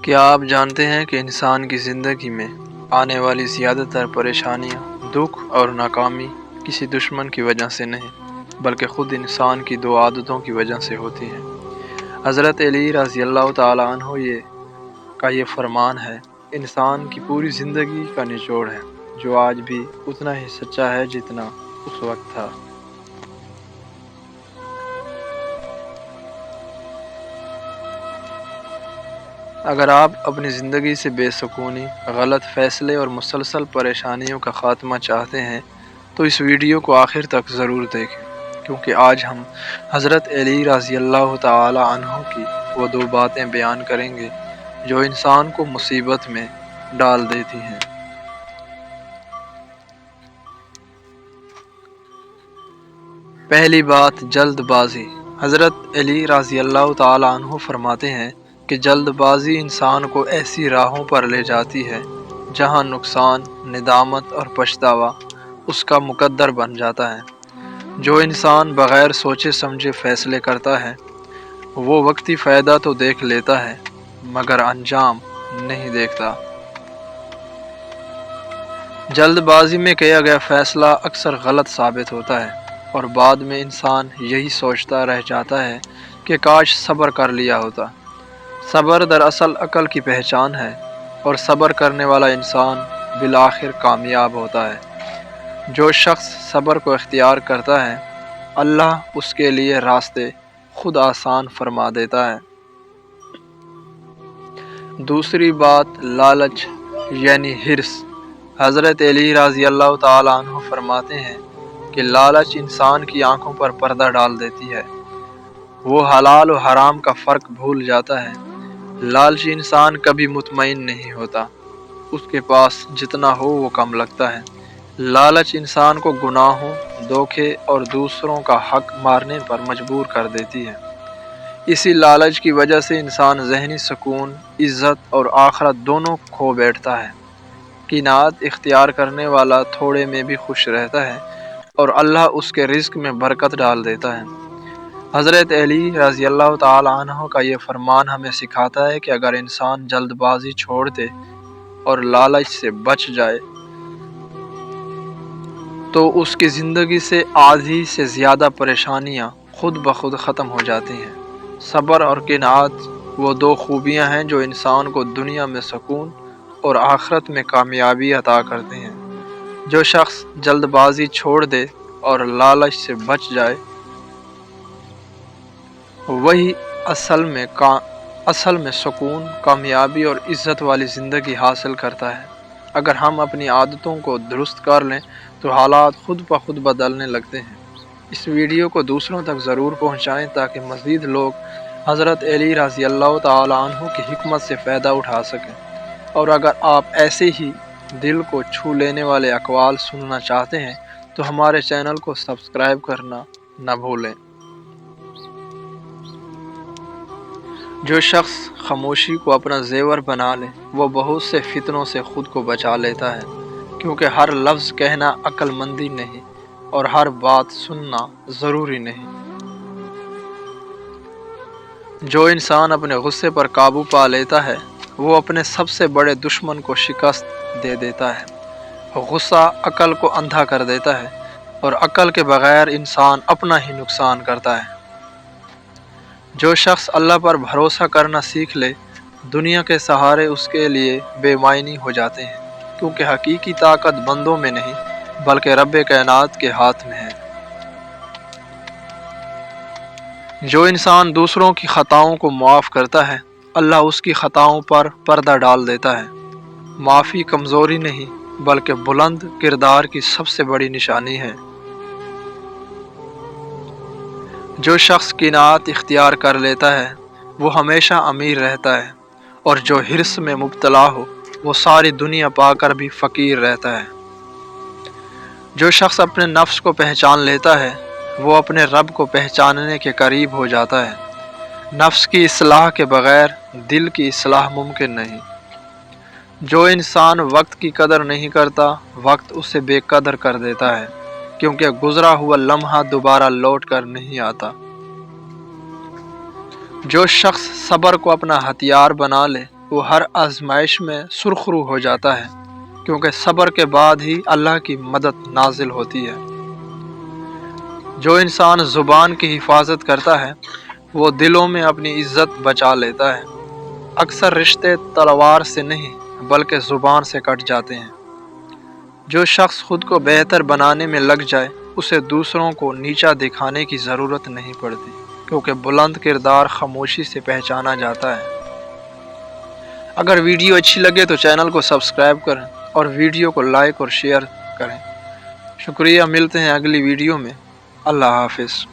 کیا آپ جانتے ہیں کہ انسان کی زندگی میں آنے والی زیادہ تر پریشانیاں، دکھ اور ناکامی کسی دشمن کی وجہ سے نہیں بلکہ خود انسان کی دو عادتوں کی وجہ سے ہوتی ہیں۔ حضرت علی رضی اللہ تعالیٰ عنہ کا یہ فرمان ہے، انسان کی پوری زندگی کا نچوڑ ہے، جو آج بھی اتنا ہی سچا ہے جتنا اس وقت تھا۔ اگر آپ اپنی زندگی سے بے سکونی، غلط فیصلے اور مسلسل پریشانیوں کا خاتمہ چاہتے ہیں تو اس ویڈیو کو آخر تک ضرور دیکھیں، کیونکہ آج ہم حضرت علی رضی اللہ تعالی عنہ کی وہ دو باتیں بیان کریں گے جو انسان کو مصیبت میں ڈال دیتی ہیں۔ پہلی بات، جلد بازی۔ حضرت علی رضی اللہ تعالی عنہ فرماتے ہیں کہ جلد بازی انسان کو ایسی راہوں پر لے جاتی ہے جہاں نقصان، ندامت اور پچھتاوا اس کا مقدر بن جاتا ہے۔ جو انسان بغیر سوچے سمجھے فیصلے کرتا ہے وہ وقتی فائدہ تو دیکھ لیتا ہے مگر انجام نہیں دیکھتا۔ جلد بازی میں کیا گیا فیصلہ اکثر غلط ثابت ہوتا ہے اور بعد میں انسان یہی سوچتا رہ جاتا ہے کہ کاش صبر کر لیا ہوتا۔ صبر دراصل عقل کی پہچان ہے اور صبر کرنے والا انسان بالآخر کامیاب ہوتا ہے۔ جو شخص صبر کو اختیار کرتا ہے اللہ اس کے لیے راستے خود آسان فرما دیتا ہے۔ دوسری بات، لالچ یعنی حرص۔ حضرت علی رضی اللہ تعالی عنہ فرماتے ہیں کہ لالچ انسان کی آنکھوں پر پردہ ڈال دیتی ہے، وہ حلال و حرام کا فرق بھول جاتا ہے۔ لالچی انسان کبھی مطمئن نہیں ہوتا، اس کے پاس جتنا ہو وہ کم لگتا ہے۔ لالچ انسان کو گناہوں، دھوکے اور دوسروں کا حق مارنے پر مجبور کر دیتی ہے۔ اسی لالچ کی وجہ سے انسان ذہنی سکون، عزت اور آخرت دونوں کھو بیٹھتا ہے۔ قناعت اختیار کرنے والا تھوڑے میں بھی خوش رہتا ہے اور اللہ اس کے رزق میں برکت ڈال دیتا ہے۔ حضرت علی رضی اللہ تعالی عنہ کا یہ فرمان ہمیں سکھاتا ہے کہ اگر انسان جلد بازی چھوڑ دے اور لالچ سے بچ جائے تو اس کی زندگی سے آدھی سے زیادہ پریشانیاں خود بخود ختم ہو جاتی ہیں۔ صبر اور قناعت وہ دو خوبیاں ہیں جو انسان کو دنیا میں سکون اور آخرت میں کامیابی عطا کرتے ہیں۔ جو شخص جلد بازی چھوڑ دے اور لالچ سے بچ جائے وہی اصل میں سکون، کامیابی اور عزت والی زندگی حاصل کرتا ہے۔ اگر ہم اپنی عادتوں کو درست کر لیں تو حالات خود بخود بدلنے لگتے ہیں۔ اس ویڈیو کو دوسروں تک ضرور پہنچائیں تاکہ مزید لوگ حضرت علی رضی اللہ تعالی عنہ کی حکمت سے فائدہ اٹھا سکیں۔ اور اگر آپ ایسے ہی دل کو چھو لینے والے اقوال سننا چاہتے ہیں تو ہمارے چینل کو سبسکرائب کرنا نہ بھولیں۔ جو شخص خاموشی کو اپنا زیور بنا لے وہ بہت سے فتنوں سے خود کو بچا لیتا ہے، کیونکہ ہر لفظ کہنا عقل مندی نہیں اور ہر بات سننا ضروری نہیں۔ جو انسان اپنے غصے پر قابو پا لیتا ہے وہ اپنے سب سے بڑے دشمن کو شکست دے دیتا ہے۔ غصہ عقل کو اندھا کر دیتا ہے اور عقل کے بغیر انسان اپنا ہی نقصان کرتا ہے۔ جو شخص اللہ پر بھروسہ کرنا سیکھ لے دنیا کے سہارے اس کے لیے بے معنی ہو جاتے ہیں، کیونکہ حقیقی طاقت بندوں میں نہیں بلکہ رب کائنات کے ہاتھ میں ہے۔ جو انسان دوسروں کی خطاؤں کو معاف کرتا ہے اللہ اس کی خطاؤں پر پردہ ڈال دیتا ہے۔ معافی کمزوری نہیں بلکہ بلند کردار کی سب سے بڑی نشانی ہے۔ جو شخص قناعت اختیار کر لیتا ہے وہ ہمیشہ امیر رہتا ہے، اور جو حرص میں مبتلا ہو وہ ساری دنیا پا کر بھی فقیر رہتا ہے۔ جو شخص اپنے نفس کو پہچان لیتا ہے وہ اپنے رب کو پہچاننے کے قریب ہو جاتا ہے۔ نفس کی اصلاح کے بغیر دل کی اصلاح ممکن نہیں۔ جو انسان وقت کی قدر نہیں کرتا وقت اسے بے قدر کر دیتا ہے، کیونکہ گزرا ہوا لمحہ دوبارہ لوٹ کر نہیں آتا۔ جو شخص صبر کو اپنا ہتھیار بنا لے وہ ہر آزمائش میں سرخرو ہو جاتا ہے، کیونکہ صبر کے بعد ہی اللہ کی مدد نازل ہوتی ہے۔ جو انسان زبان کی حفاظت کرتا ہے وہ دلوں میں اپنی عزت بچا لیتا ہے۔ اکثر رشتے تلوار سے نہیں بلکہ زبان سے کٹ جاتے ہیں۔ جو شخص خود کو بہتر بنانے میں لگ جائے اسے دوسروں کو نیچا دکھانے کی ضرورت نہیں پڑتی، کیونکہ بلند کردار خاموشی سے پہچانا جاتا ہے۔ اگر ویڈیو اچھی لگے تو چینل کو سبسکرائب کریں اور ویڈیو کو لائک اور شیئر کریں۔ شکریہ، ملتے ہیں اگلی ویڈیو میں۔ اللہ حافظ۔